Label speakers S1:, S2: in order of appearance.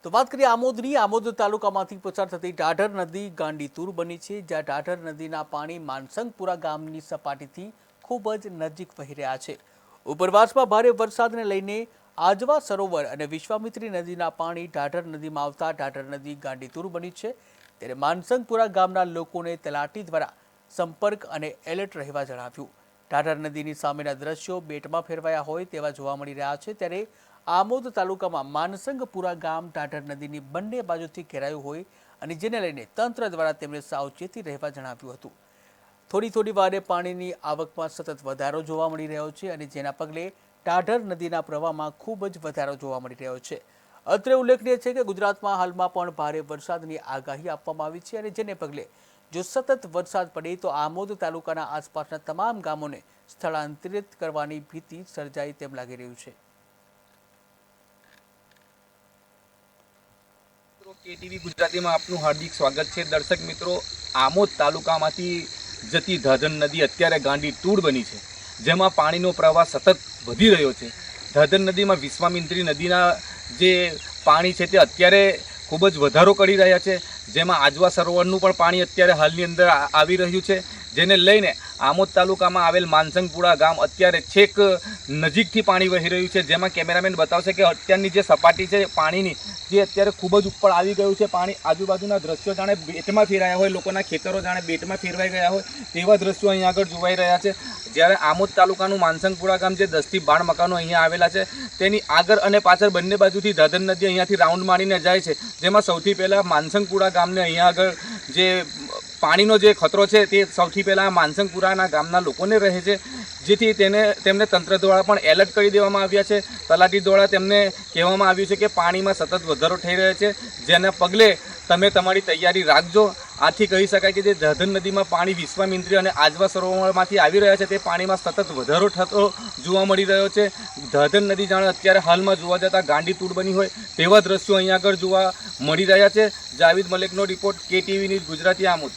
S1: તો વાત કરીએ આમોદની। આમોદ તાલુકામાંથી પસાર થતી ઢાઢર નદી ગાંડીતુર બની છે, જ્યાં ઢાઢર નદીના પાણી માનસંગપુરા ગામની સપાટીથી ખૂબ જ નજીક વહી રહ્યા છે। ઉપરવાસમાં ભારે વરસાદને લઈને આજવા સરોવર અને વિશ્વામિત્રી નદીના પાણી ઢાઢર નદીમાં આવતા ઢાઢર નદી ગાંડીતુર બની છે। ત્યારે માનસંગપુરા ગામના લોકોને તલાટી દ્વારા સંપર્ક અને એલર્ટ રહેવા જણાવ્યું। ઢાઢર નદીની સામેના દ્રશ્યો બેટમાં ફેરવાયા હોય તેવા જોવા મળી રહ્યા છે। ત્યારે આમોદ તાલુકામાં માનસંગપુરા ગામ ઢાઢર નદીની બંને બાજુથી ઘેરાયું હોય અને જેને લઈને તંત્ર દ્વારા તેમને સાવચેતી રહેવા જણાવ્યું હતું। થોડી વારે પાણીની આવકમાં સતત વધારો જોવા મળી રહ્યો છે અને જેના પગલે ઢાઢર નદીના પ્રવાહમાં ખૂબ જ વધારો જોવા મળી રહ્યો છે। અત્રે ઉલ્લેખનીય છે કે ગુજરાતમાં હાલમાં પણ ભારે વરસાદની આગાહી આપવામાં આવી છે અને જેને પગલે જો સતત વરસાદ પડે તો આમોદ તાલુકાના આસપાસના તમામ ગામોને સ્થળાંતરિત કરવાની ભીતિ સર્જાય તેમ લાગી રહ્યું છે।
S2: કેટીવી ગુજરાતીમાં આપનું હાર્દિક સ્વાગત છે। દર્શક મિત્રો, આમોદ તાલુકામાંથી જતી ઢાઢર નદી અત્યારે ગાંડીતુર બની છે, જેમાં પાણીનો પ્રવાહ સતત વધી રહ્યો છે। ઢાઢર નદીમાં વિશ્વામિત્રી નદીના જે પાણી છે તે અત્યારે ખૂબ જ વધારો કરી રહ્યા છે, જેમાં આજવા સરોવરનું પણ પાણી અત્યારે હાલની અંદર આવી રહ્યું છે, જેને લઈને આમોદ તાલુકામાં આવેલ માનસંગપુરા ગામ અત્યારે છેક નજીકથી પાણી વહી રહ્યું છે। જેમાં કેમેરામેન બતાવશે કે અત્યારની જે સપાટી છે પાણીની જે અત્યારે ખૂબ જ ઉપર આવી ગયું છે। પાણી આજુબાજુના દ્રશ્યો જાણે બેટમાં ફેરાયા હોય, લોકોના ખેતરો જાણે બેટમાં ફેરવાઈ ગયા હોય તેવા દ્રશ્યો અહીંયા આગળ જોવાઈ રહ્યા છે। જ્યારે આમોદ તાલુકાનું માનસંગપુરા ગામ જે 10 થી 12 મકાનો અહીંયા આવેલા છે, તેની આગળ અને પાછળ બંને બાજુથી ઢાઢર નદી અહીંયાથી રાઉન્ડ મારીને જાય છે, જેમાં સૌથી પહેલાં માનસંગપુરા ગામને અહીંયા આગળ જે પાણીનો જે ખતરો છે તે સૌથી પહેલાં માનસંગપુરાના ગામના લોકોને રહે છે, જેથી તેમને તંત્ર દ્વારા પણ એલર્ટ કરી દેવામાં આવ્યા છે। તલાટી દ્વારા તેમને કહેવામાં આવ્યું છે કે પાણીમાં સતત વધારો થઈ રહ્યો છે, જેના પગલે તમે તમારી તૈયારી રાખજો। આથી કહી શકાય કે જે ઢાઢર નદીમાં પાણી વિશ્વામિત્રી અને આજવા સરોવરમાંથી આવી રહ્યા છે તે પાણીમાં સતત વધારો થતો જોવા મળી રહ્યો છે। ઢાઢર નદી જાણે અત્યારે હાલમાં જોવા જતાં ગાંડીતુર બની હોય તેવા દ્રશ્યો અહીંયા આગળ જોવા મળી રહ્યા છે। જાવેદ મલિકનો report, KTV news Gujarati, Amod.